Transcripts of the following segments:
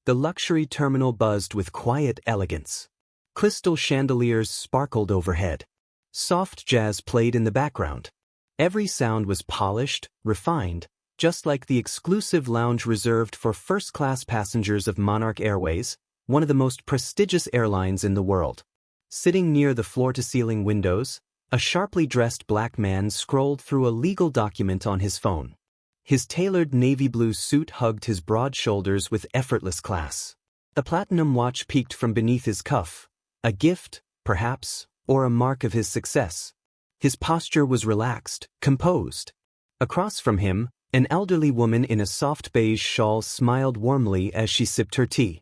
The luxury terminal buzzed with quiet elegance. Crystal chandeliers sparkled overhead. Soft jazz played in the background. Every sound was polished, refined, just like the exclusive lounge reserved for first-class passengers of Monarch Airways, one of the most prestigious airlines in the world. Sitting near the floor-to-ceiling windows, a sharply dressed black man scrolled through a legal document on his phone. His tailored navy blue suit hugged his broad shoulders with effortless class. A platinum watch peeked from beneath his cuff, a gift, perhaps, or a mark of his success. His posture was relaxed, composed. Across from him, an elderly woman in a soft beige shawl smiled warmly as she sipped her tea.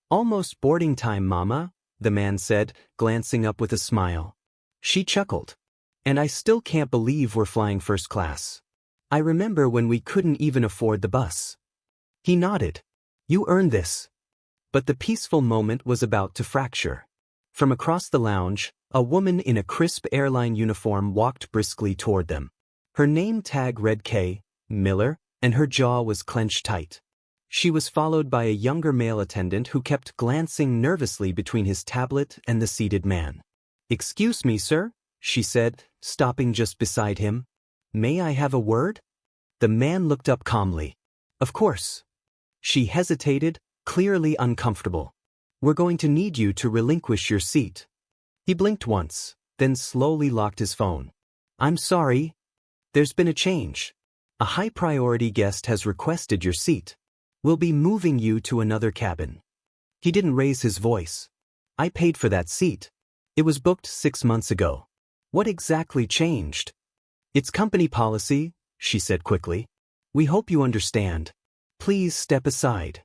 "Almost boarding time, Mama," the man said, glancing up with a smile. She chuckled. "And I still can't believe we're flying first class. I remember when we couldn't even afford the bus." He nodded. "You earned this." But the peaceful moment was about to fracture. From across the lounge, a woman in a crisp airline uniform walked briskly toward them. Her name tag read K. Miller, and her jaw was clenched tight. She was followed by a younger male attendant who kept glancing nervously between his tablet and the seated man. "Excuse me, sir," she said, stopping just beside him. "May I have a word?" The man looked up calmly. "Of course." She hesitated, clearly uncomfortable. "We're going to need you to relinquish your seat." He blinked once, then slowly locked his phone. "I'm sorry. There's been a change. A high-priority guest has requested your seat. We'll be moving you to another cabin." He didn't raise his voice. "I paid for that seat. It was booked 6 months ago. What exactly changed?" "It's company policy," she said quickly. "We hope you understand. Please step aside."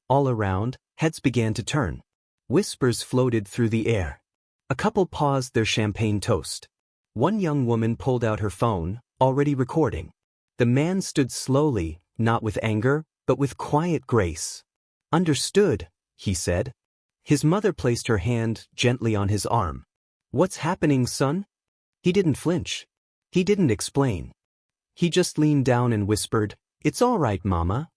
All around, heads began to turn. Whispers floated through the air. A couple paused their champagne toast. One young woman pulled out her phone, already recording. The man stood slowly, not with anger, but with quiet grace. "Understood," he said. His mother placed her hand gently on his arm. "What's happening, son?" He didn't flinch. He didn't explain. He just leaned down and whispered, "It's all right, Mama."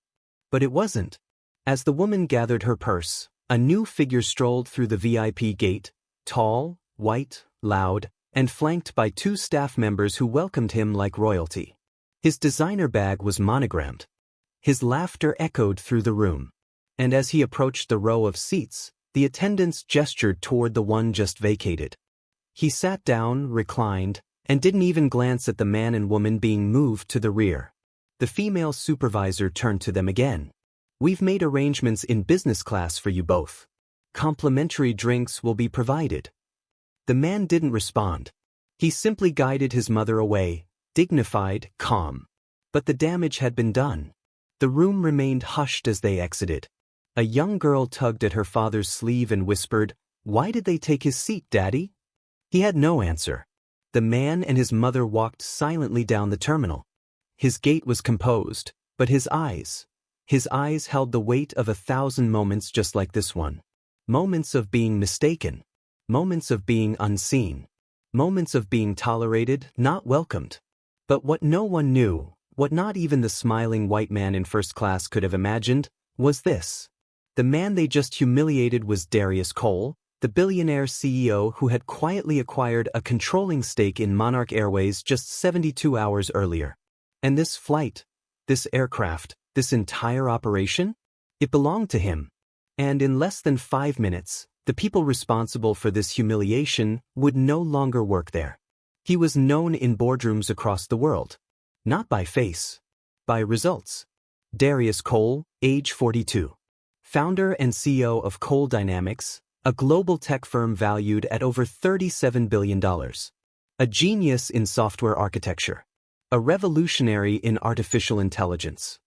But it wasn't. As the woman gathered her purse, a new figure strolled through the VIP gate, tall, white, loud, and flanked by 2 staff members who welcomed him like royalty. His designer bag was monogrammed. His laughter echoed through the room. And as he approached the row of seats, the attendants gestured toward the one just vacated. He sat down, reclined, and didn't even glance at the man and woman being moved to the rear. The female supervisor turned to them again. "We've made arrangements in business class for you both. Complimentary drinks will be provided." The man didn't respond. He simply guided his mother away, dignified, calm. But the damage had been done. The room remained hushed as they exited. A young girl tugged at her father's sleeve and whispered, "Why did they take his seat, Daddy?" He had no answer. The man and his mother walked silently down the terminal. His gait was composed, but his eyes held the weight of 1,000 moments just like this one. Moments of being mistaken. Moments of being unseen. Moments of being tolerated, not welcomed. But what no one knew, what not even the smiling white man in first class could have imagined, was this. The man they just humiliated was Darius Cole, the billionaire CEO who had quietly acquired a controlling stake in Monarch Airways just 72 hours earlier. And this flight, this aircraft, this entire operation? It belonged to him. And in less than 5 minutes, the people responsible for this humiliation would no longer work there. He was known in boardrooms across the world. Not by face. By results. Darius Cole, age 42. Founder and CEO of Cole Dynamics, a global tech firm valued at over $37 billion. A genius in software architecture. A revolutionary in artificial intelligence.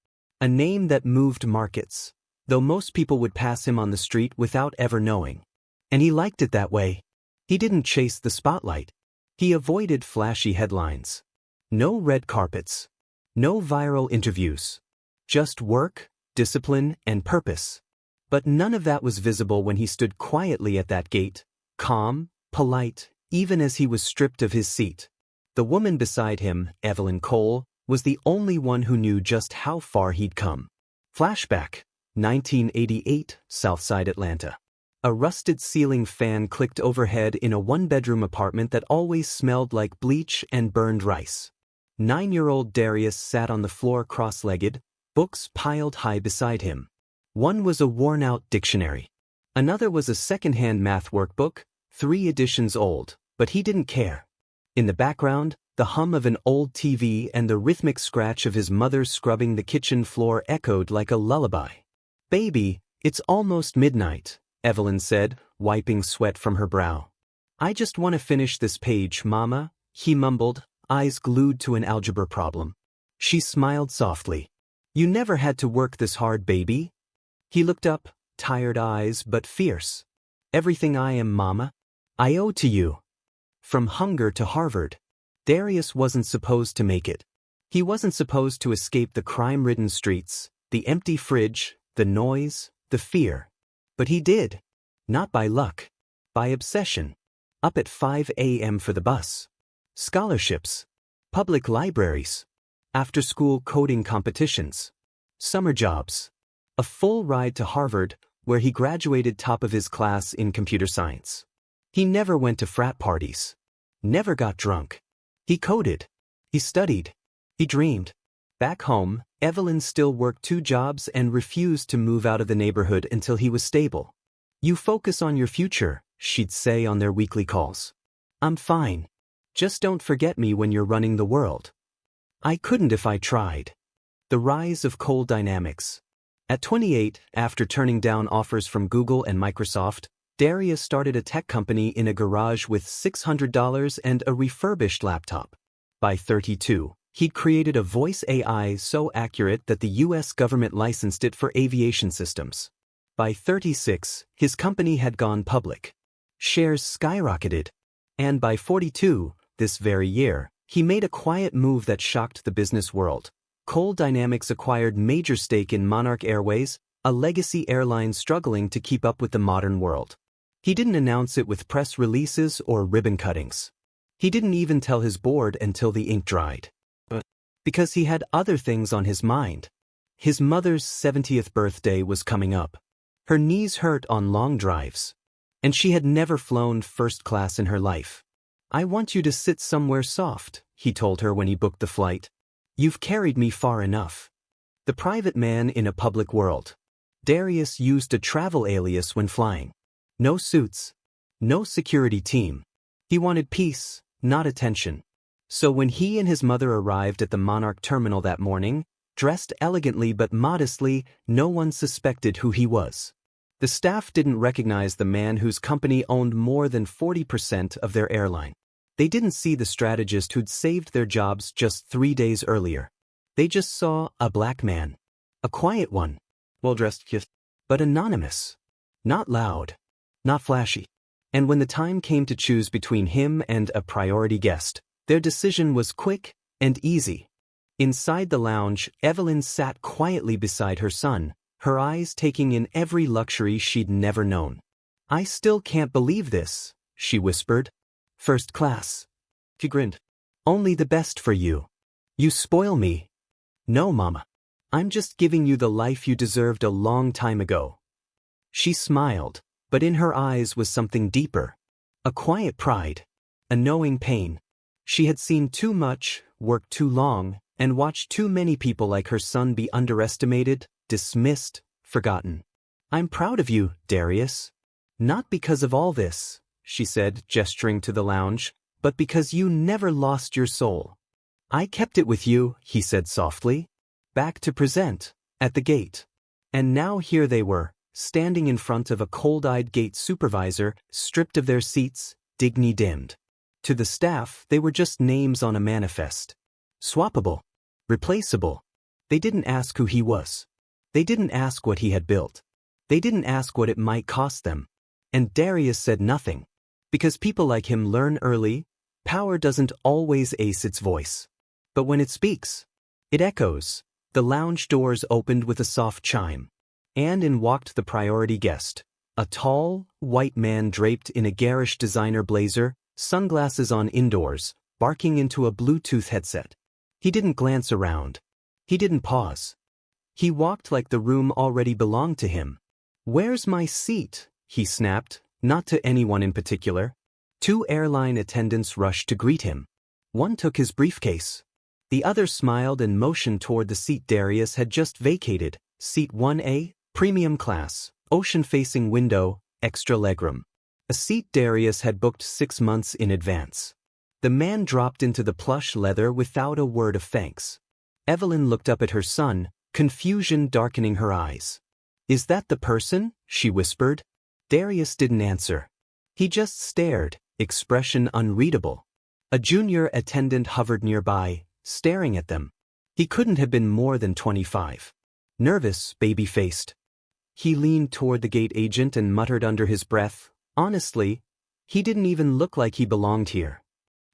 A name that moved markets, though most people would pass him on the street without ever knowing. And he liked it that way. He didn't chase the spotlight. He avoided flashy headlines. No red carpets. No viral interviews. Just work, discipline, and purpose. But none of that was visible when he stood quietly at that gate, calm, polite, even as he was stripped of his seat. The woman beside him, Evelyn Cole, was the only one who knew just how far he'd come. Flashback. 1988, Southside Atlanta. A rusted ceiling fan clicked overhead in a one-bedroom apartment that always smelled like bleach and burned rice. 9-year-old Darius sat on the floor cross-legged, books piled high beside him. One was a worn-out dictionary. Another was a second-hand math workbook, 3 editions old, but he didn't care. In the background, the hum of an old TV and the rhythmic scratch of his mother scrubbing the kitchen floor echoed like a lullaby. "Baby, it's almost midnight," Evelyn said, wiping sweat from her brow. "I just want to finish this page, Mama," he mumbled, eyes glued to an algebra problem. She smiled softly. "You never had to work this hard, baby." He looked up, tired eyes but fierce. "Everything I am, Mama, I owe to you." From hunger to Harvard. Darius wasn't supposed to make it. He wasn't supposed to escape the crime-ridden streets, the empty fridge, the noise, the fear. But he did. Not by luck. By obsession. Up at 5 a.m. for the bus. Scholarships. Public libraries. After-school coding competitions. Summer jobs. A full ride to Harvard, where he graduated top of his class in computer science. He never went to frat parties. Never got drunk. He coded. He studied. He dreamed. Back home, Evelyn still worked 2 jobs and refused to move out of the neighborhood until he was stable. "You focus on your future," she'd say on their weekly calls. "I'm fine. Just don't forget me when you're running the world." I couldn't if I tried. The rise of coal dynamics. At 28, after turning down offers from Google and Microsoft, Darius started a tech company in a garage with $600 and a refurbished laptop. By 32, he'd created a voice AI so accurate that the US government licensed it for aviation systems. By 36, his company had gone public. Shares skyrocketed. And by 42, this very year, he made a quiet move that shocked the business world. Coal Dynamics acquired major stake in Monarch Airways, a legacy airline struggling to keep up with the modern world. He didn't announce it with press releases or ribbon cuttings. He didn't even tell his board until the ink dried. Because he had other things on his mind. His mother's 70th birthday was coming up. Her knees hurt on long drives. And she had never flown first class in her life. "I want you to sit somewhere soft," he told her when he booked the flight. "You've carried me far enough." The private man in a public world. Darius used a travel alias when flying. No suits. No security team. He wanted peace, not attention. So when he and his mother arrived at the Monarch terminal that morning, dressed elegantly but modestly, no one suspected who he was. The staff didn't recognize the man whose company owned more than 40% of their airline. They didn't see the strategist who'd saved their jobs just 3 days earlier. They just saw a black man. A quiet one. Well-dressed, but anonymous. Not loud. Not flashy. And when the time came to choose between him and a priority guest, their decision was quick and easy. Inside the lounge, Evelyn sat quietly beside her son, her eyes taking in every luxury she'd never known. "I still can't believe this," she whispered. "First class." He grinned. "Only the best for you. You spoil me." "No, Mama. I'm just giving you the life you deserved a long time ago." She smiled, but in her eyes was something deeper. A quiet pride. A knowing pain. She had seen too much, worked too long, and watched too many people like her son be underestimated, dismissed, forgotten. "I'm proud of you, Darius. Not because of all this," she said, gesturing to the lounge, "but because you never lost your soul." "I kept it with you," he said softly. Back to present, at the gate. And now here they were, standing in front of a cold-eyed gate supervisor, stripped of their seats, dignity dimmed. To the staff, they were just names on a manifest. Swappable. Replaceable. They didn't ask who he was. They didn't ask what he had built. They didn't ask what it might cost them. And Darius said nothing. Because people like him learn early, power doesn't always ace its voice. But when it speaks, it echoes. The lounge doors opened with a soft chime. And in walked the priority guest. A tall, white man draped in a garish designer blazer, sunglasses on indoors, barking into a Bluetooth headset. He didn't glance around. He didn't pause. He walked like the room already belonged to him. "Where's my seat?" he snapped, not to anyone in particular. Two airline attendants rushed to greet him. One took his briefcase. The other smiled and motioned toward the seat Darius had just vacated, Seat 1A, premium class, ocean-facing window, extra legroom. A seat Darius had booked 6 months in advance. The man dropped into the plush leather without a word of thanks. Evelyn looked up at her son, confusion darkening her eyes. "Is that the person?" she whispered. Darius didn't answer. He just stared, expression unreadable. A junior attendant hovered nearby, staring at them. He couldn't have been more than 25. Nervous, baby-faced. He leaned toward the gate agent and muttered under his breath, "Honestly, he didn't even look like he belonged here."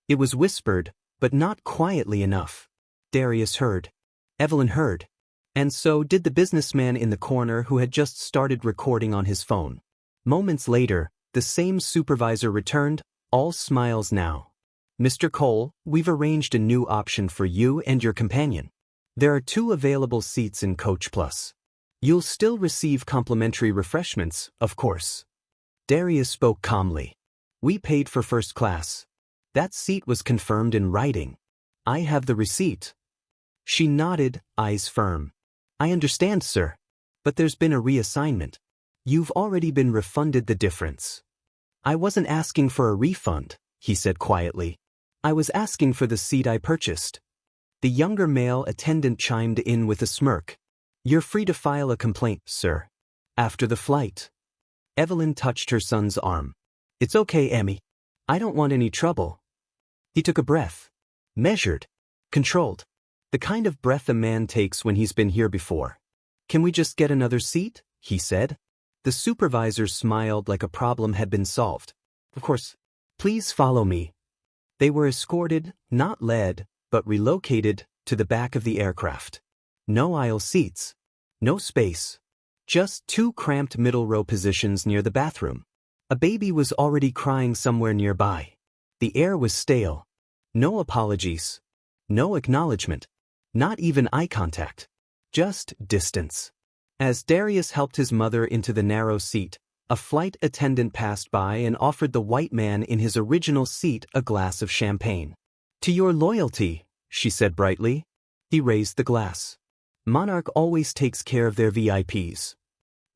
It was whispered, but not quietly enough. Darius heard. Evelyn heard. And so did the businessman in the corner who had just started recording on his phone. Moments later, the same supervisor returned, all smiles now. "Mr. Cole, we've arranged a new option for you and your companion. There are 2 available seats in Coach Plus. You'll still receive complimentary refreshments, of course." Darius spoke calmly. "We paid for first class. That seat was confirmed in writing. I have the receipt." She nodded, eyes firm. "I understand, sir. But there's been a reassignment. You've already been refunded the difference." "I wasn't asking for a refund," he said quietly. "I was asking for the seat I purchased." The younger male attendant chimed in with a smirk. "You're free to file a complaint, sir. After the flight." Evelyn touched her son's arm. "It's okay, Emmy. I don't want any trouble." He took a breath. Measured. Controlled. The kind of breath a man takes when he's been here before. "Can we just get another seat?" he said. The supervisor smiled like a problem had been solved. "Of course. Please follow me." They were escorted, not led, but relocated, to the back of the aircraft. No aisle seats. No space. Just 2 cramped middle-row positions near the bathroom. A baby was already crying somewhere nearby. The air was stale. No apologies. No acknowledgement. Not even eye contact. Just distance. As Darius helped his mother into the narrow seat, a flight attendant passed by and offered the white man in his original seat a glass of champagne. "To your loyalty," she said brightly. He raised the glass. Monarch always takes care of their VIPs.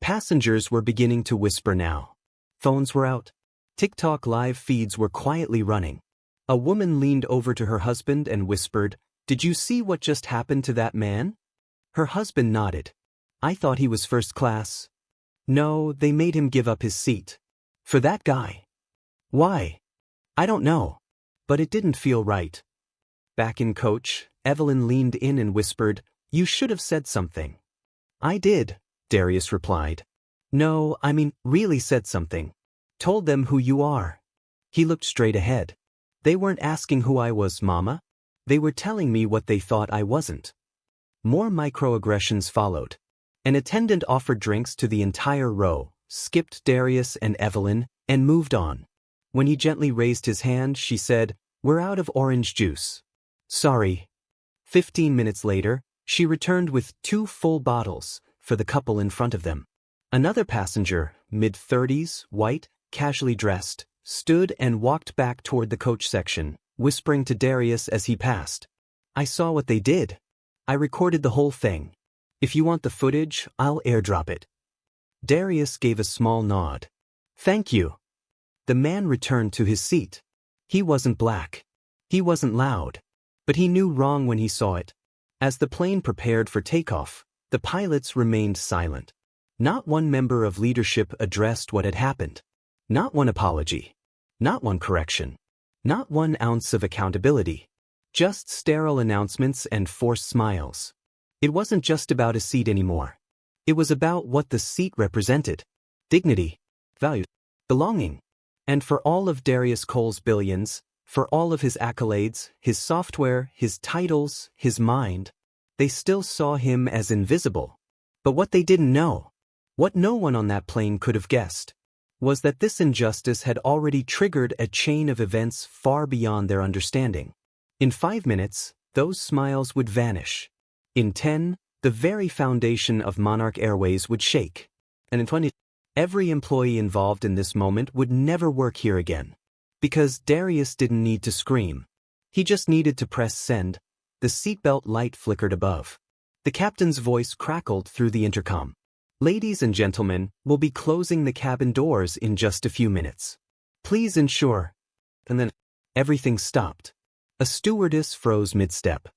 Passengers were beginning to whisper now. Phones were out. TikTok live feeds were quietly running. A woman leaned over to her husband and whispered, "Did you see what just happened to that man?" Her husband nodded. "I thought he was first class." "No, they made him give up his seat. For that guy." "Why?" "I don't know. But it didn't feel right." Back in coach, Evelyn leaned in and whispered, "You should have said something." "I did," Darius replied. "No, I mean, really said something. Told them who you are." He looked straight ahead. "They weren't asking who I was, Mama. They were telling me what they thought I wasn't." More microaggressions followed. An attendant offered drinks to the entire row, skipped Darius and Evelyn, and moved on. When he gently raised his hand, she said, "We're out of orange juice." "Sorry." 15 minutes later, she returned with 2 full bottles for the couple in front of them. Another passenger, mid-30s, white, casually dressed, stood and walked back toward the coach section, whispering to Darius as he passed. "I saw what they did. I recorded the whole thing. If you want the footage, I'll airdrop it." Darius gave a small nod. "Thank you." The man returned to his seat. He wasn't black. He wasn't loud. But he knew wrong when he saw it. As the plane prepared for takeoff, the pilots remained silent. Not one member of leadership addressed what had happened. Not one apology. Not one correction. Not 1 ounce of accountability. Just sterile announcements and forced smiles. It wasn't just about a seat anymore. It was about what the seat represented. Dignity. Value. Belonging. And for all of Darius Cole's billions, for all of his accolades, his software, his titles, his mind, they still saw him as invisible. But what they didn't know, what no one on that plane could have guessed, was that this injustice had already triggered a chain of events far beyond their understanding. In 5 minutes, those smiles would vanish. In 10, The very foundation of Monarch Airways would shake. And in 20, every employee involved in this moment would never work here again. Because Darius didn't need to scream. He just needed to press send. The seatbelt light flickered above. The captain's voice crackled through the intercom. Ladies and gentlemen, we'll be closing the cabin doors in just a few minutes. Please ensure. And then everything stopped. A stewardess froze mid-step.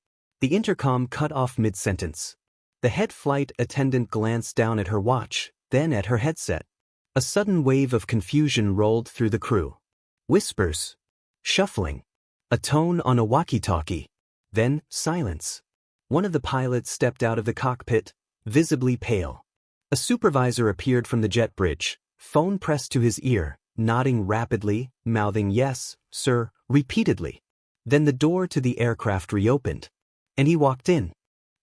The intercom cut off mid-sentence. The head flight attendant glanced down at her watch, then at her headset. A sudden wave of confusion rolled through the crew. Whispers. Shuffling. A tone on a walkie-talkie. Then, silence. One of the pilots stepped out of the cockpit, visibly pale. A supervisor appeared from the jet bridge, phone pressed to his ear, nodding rapidly, mouthing yes, sir, repeatedly. Then the door to the aircraft reopened. And he walked in.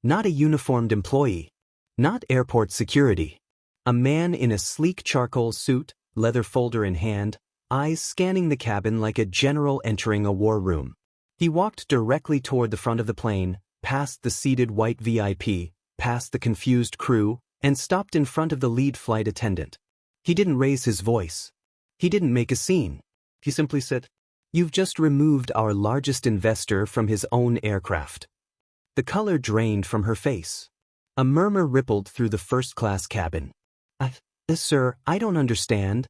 Not a uniformed employee. Not airport security. A man in a sleek charcoal suit, leather folder in hand, eyes scanning the cabin like a general entering a war room. He walked directly toward the front of the plane, past the seated white VIP, past the confused crew, and stopped in front of the lead flight attendant. He didn't raise his voice. He didn't make a scene. He simply said, "You've just removed our largest investor from his own aircraft." The color drained from her face. A murmur rippled through the first-class cabin. Sir, I don't understand."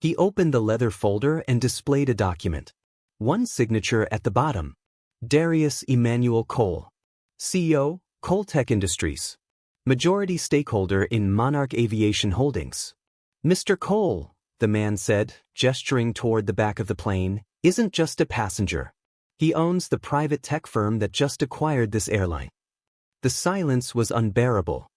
He opened the leather folder and displayed a document. One signature at the bottom. Darius Emmanuel Cole, CEO, Coltech Industries. Majority stakeholder in Monarch Aviation Holdings. "Mr. Cole," the man said, gesturing toward the back of the plane, "isn't just a passenger. He owns the private tech firm that just acquired this airline." The silence was unbearable.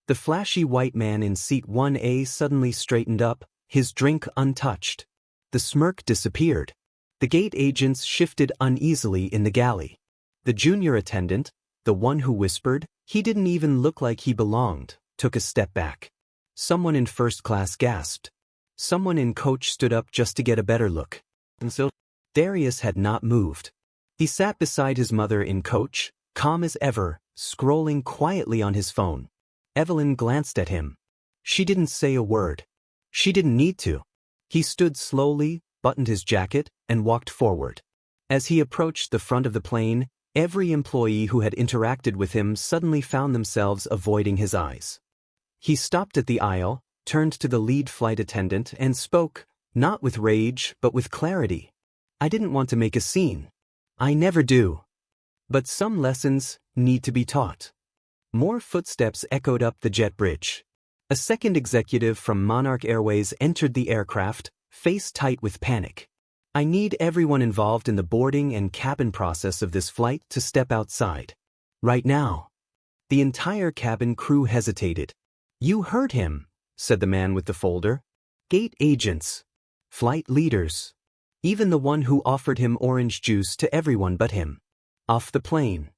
The flashy white man in seat 1A suddenly straightened up, his drink untouched. The smirk disappeared. The gate agents shifted uneasily in the galley. The junior attendant, the one who whispered, he didn't even look like he belonged, took a step back. Someone in first class gasped. Someone in coach stood up just to get a better look. And so, Darius had not moved. He sat beside his mother in coach, calm as ever, scrolling quietly on his phone. Evelyn glanced at him. She didn't say a word. She didn't need to. He stood slowly, buttoned his jacket, and walked forward. As he approached the front of the plane, every employee who had interacted with him suddenly found themselves avoiding his eyes. He stopped at the aisle, turned to the lead flight attendant, and spoke, not with rage, but with clarity. "I didn't want to make a scene. I never do. But some lessons need to be taught." More footsteps echoed up the jet bridge. A second executive from Monarch Airways entered the aircraft, face tight with panic. "I need everyone involved in the boarding and cabin process of this flight to step outside. Right now." The entire cabin crew hesitated. "You heard him," said the man with the folder. "Gate agents. Flight leaders. Even the one who offered him orange juice to everyone but him. Off the plane."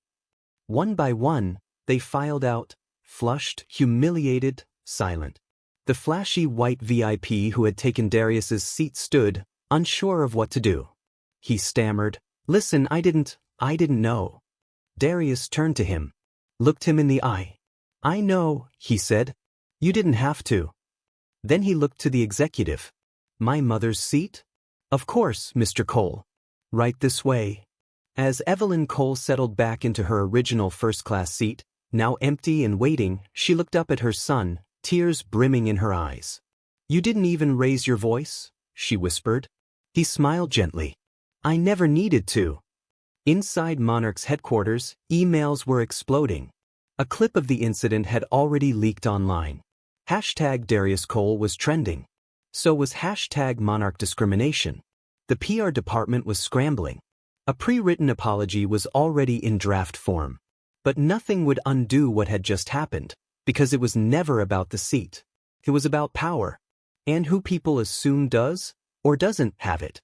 One by one, they filed out, flushed, humiliated, silent. The flashy white VIP who had taken Darius's seat stood, unsure of what to do. He stammered, "Listen, I didn't know." Darius turned to him, looked him in the eye. "I know," he said. "You didn't have to." Then he looked to the executive. "My mother's seat?" "Of course, Mr. Cole. Right this way." As Evelyn Cole settled back into her original first-class seat, now empty and waiting, she looked up at her son, tears brimming in her eyes. "You didn't even raise your voice?" she whispered. He smiled gently. "I never needed to." Inside Monarch's headquarters, emails were exploding. A clip of the incident had already leaked online. Hashtag Darius Cole was trending. So was hashtag Monarch discrimination. The PR department was scrambling. A pre-written apology was already in draft form. But nothing would undo what had just happened, because it was never about the seat. It was about power. And who people assume does, or doesn't, have it.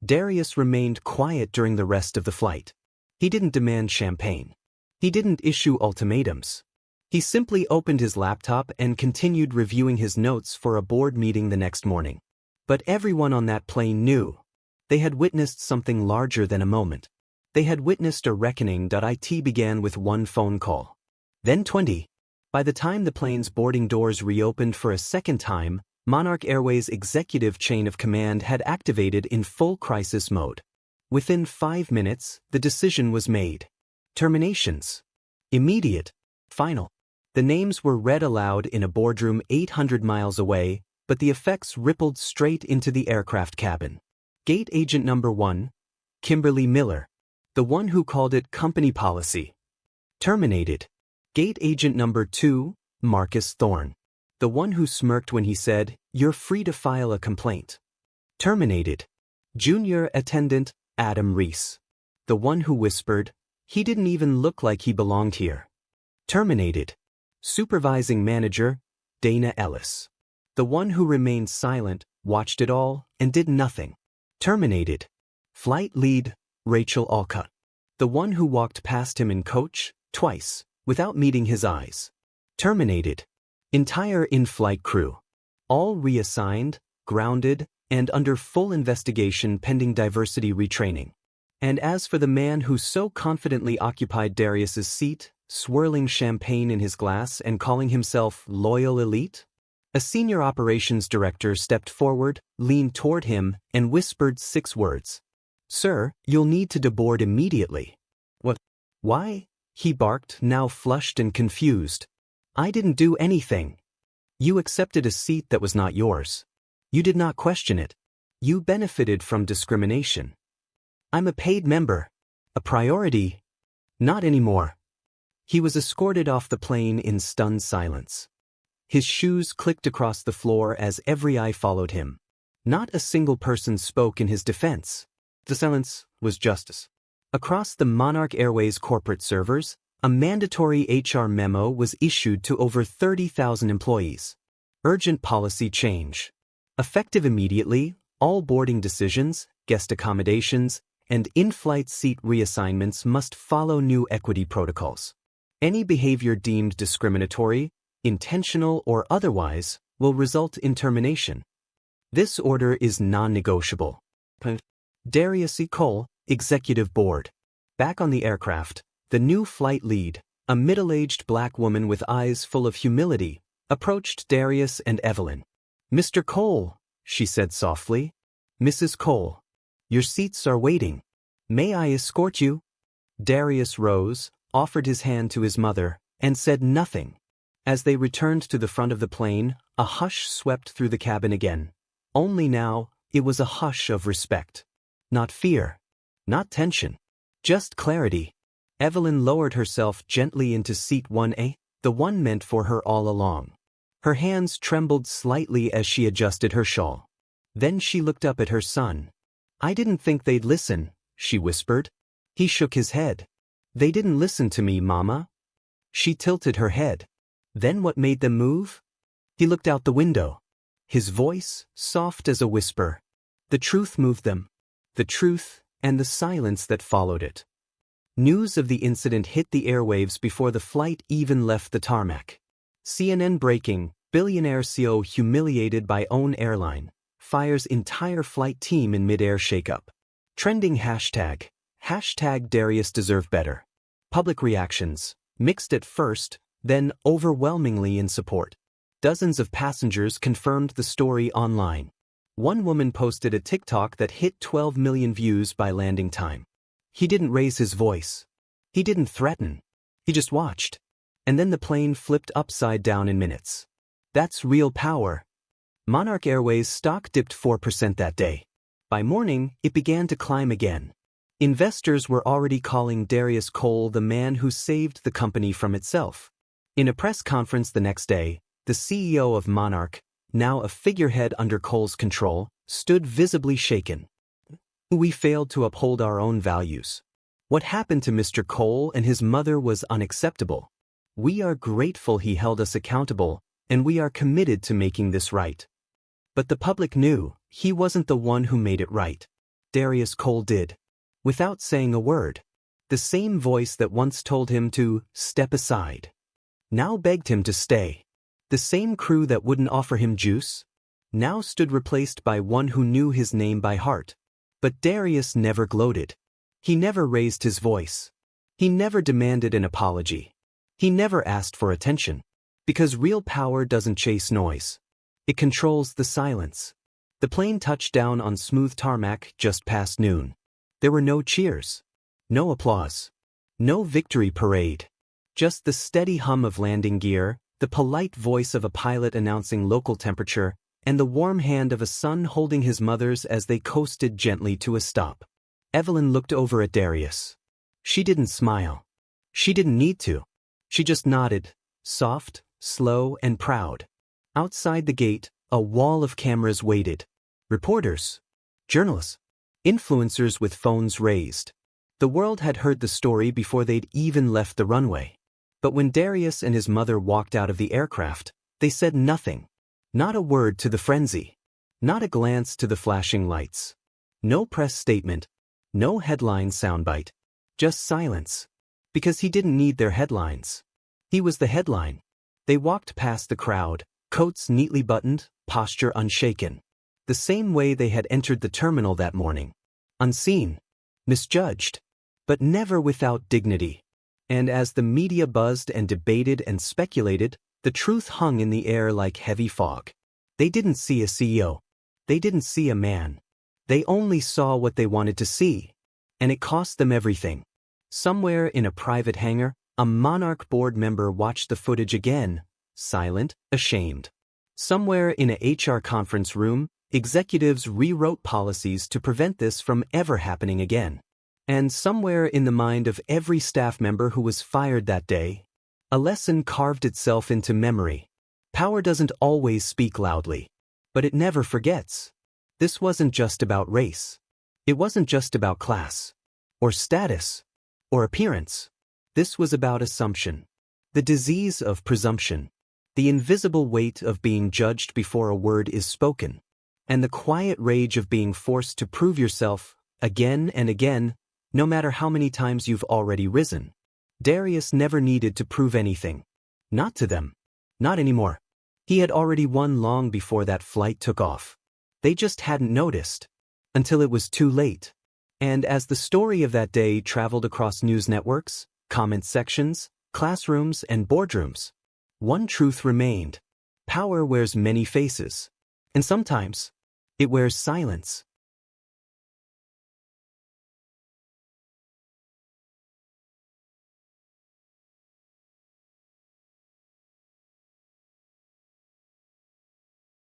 Darius remained quiet during the rest of the flight. He didn't demand champagne. He didn't issue ultimatums. He simply opened his laptop and continued reviewing his notes for a board meeting the next morning. But everyone on that plane knew. They had witnessed something larger than a moment. They had witnessed a reckoning. It began with one phone call. Then 20. By the time the plane's boarding doors reopened for a second time, Monarch Airways' executive chain of command had activated in full crisis mode. Within 5 minutes, the decision was made. Terminations. Immediate. Final. The names were read aloud in a boardroom 800 miles away, but the effects rippled straight into the aircraft cabin. Gate Agent Number 1, Kimberly Miller, the one who called it company policy. Terminated. Gate Agent Number 2, Marcus Thorne, the one who smirked when he said, "You're free to file a complaint." Terminated. Junior Attendant Adam Reese, the one who whispered, "He didn't even look like he belonged here." Terminated. Supervising Manager Dana Ellis, the one who remained silent, watched it all, and did nothing. Terminated. Flight Lead Rachel Alcott, the one who walked past him in coach, twice, without meeting his eyes. Terminated. Entire in-flight crew, all reassigned, grounded, and under full investigation pending diversity retraining. And as for the man who so confidently occupied Darius's seat, swirling champagne in his glass and calling himself Loyal Elite? A senior operations director stepped forward, leaned toward him, and whispered 6 words. "Sir, you'll need to deboard immediately." "What? Why?" he barked, now flushed and confused. "I didn't do anything." "You accepted a seat that was not yours. You did not question it. You benefited from discrimination." "I'm a paid member. A priority." "Not anymore." He was escorted off the plane in stunned silence. His shoes clicked across the floor as every eye followed him. Not a single person spoke in his defense. The silence was justice. Across the Monarch Airways corporate servers, a mandatory HR memo was issued to over 30,000 employees. Urgent policy change. Effective immediately, all boarding decisions, guest accommodations, and in-flight seat reassignments must follow new equity protocols. Any behavior deemed discriminatory, intentional or otherwise, will result in termination. This order is non-negotiable. Darius E. Cole, Executive Board. Back on the aircraft, the new flight lead, a middle-aged black woman with eyes full of humility, approached Darius and Evelyn. "Mr. Cole," she said softly. "Mrs. Cole, your seats are waiting. May I escort you?" Darius rose, offered his hand to his mother, and said nothing. As they returned to the front of the plane, a hush swept through the cabin again. Only now, it was a hush of respect. Not fear. Not tension. Just clarity. Evelyn lowered herself gently into seat 1A, the one meant for her all along. Her hands trembled slightly as she adjusted her shawl. Then she looked up at her son. "I didn't think they'd listen," she whispered. He shook his head. "They didn't listen to me, Mama." She tilted her head. "Then what made them move?" He looked out the window. His voice, soft as a whisper. "The truth moved them. The truth, and the silence that followed it." News of the incident hit the airwaves before the flight even left the tarmac. CNN breaking, billionaire CEO humiliated by own airline, fires entire flight team in mid-air shakeup. Trending hashtag Darius deserve better. Public reactions, mixed at first, then overwhelmingly in support. Dozens of passengers confirmed the story online. One woman posted a TikTok that hit 12 million views by landing time. He didn't raise his voice. He didn't threaten. He just watched. And then the plane flipped upside down in minutes. That's real power. Monarch Airways stock dipped 4% that day. By morning, it began to climb again. Investors were already calling Darius Cole the man who saved the company from itself. In a press conference the next day, the CEO of Monarch, now a figurehead under Cole's control, stood visibly shaken. "We failed to uphold our own values. What happened to Mr. Cole and his mother was unacceptable. We are grateful he held us accountable, and we are committed to making this right." But the public knew he wasn't the one who made it right. Darius Cole did. Without saying a word. The same voice that once told him to step aside now begged him to stay. The same crew that wouldn't offer him juice now stood replaced by one who knew his name by heart. But Darius never gloated. He never raised his voice. He never demanded an apology. He never asked for attention. Because real power doesn't chase noise. It controls the silence. The plane touched down on smooth tarmac just past noon. There were no cheers. No applause. No victory parade. Just the steady hum of landing gear, the polite voice of a pilot announcing local temperature, and the warm hand of a son holding his mother's as they coasted gently to a stop. Evelyn looked over at Darius. She didn't smile. She didn't need to. She just nodded, soft, slow, and proud. Outside the gate, a wall of cameras waited. Reporters, journalists, influencers with phones raised. The world had heard the story before they'd even left the runway. But when Darius and his mother walked out of the aircraft, they said nothing. Not a word to the frenzy. Not a glance to the flashing lights. No press statement. No headline soundbite. Just silence. Because he didn't need their headlines. He was the headline. They walked past the crowd, coats neatly buttoned, posture unshaken. The same way they had entered the terminal that morning. Unseen. Misjudged. But never without dignity. And as the media buzzed and debated and speculated, the truth hung in the air like heavy fog. They didn't see a CEO. They didn't see a man. They only saw what they wanted to see. And it cost them everything. Somewhere in a private hangar, a Monarch board member watched the footage again, silent, ashamed. Somewhere in a HR conference room, executives rewrote policies to prevent this from ever happening again. And somewhere in the mind of every staff member who was fired that day, a lesson carved itself into memory. Power doesn't always speak loudly, but it never forgets. This wasn't just about race. It wasn't just about class, or status, or appearance. This was about assumption. The disease of presumption. The invisible weight of being judged before a word is spoken. And the quiet rage of being forced to prove yourself, again and again, no matter how many times you've already risen. Darius never needed to prove anything. Not to them. Not anymore. He had already won long before that flight took off. They just hadn't noticed. Until it was too late. And as the story of that day traveled across news networks, comment sections, classrooms, and boardrooms, one truth remained. Power wears many faces. And sometimes, it wears silence.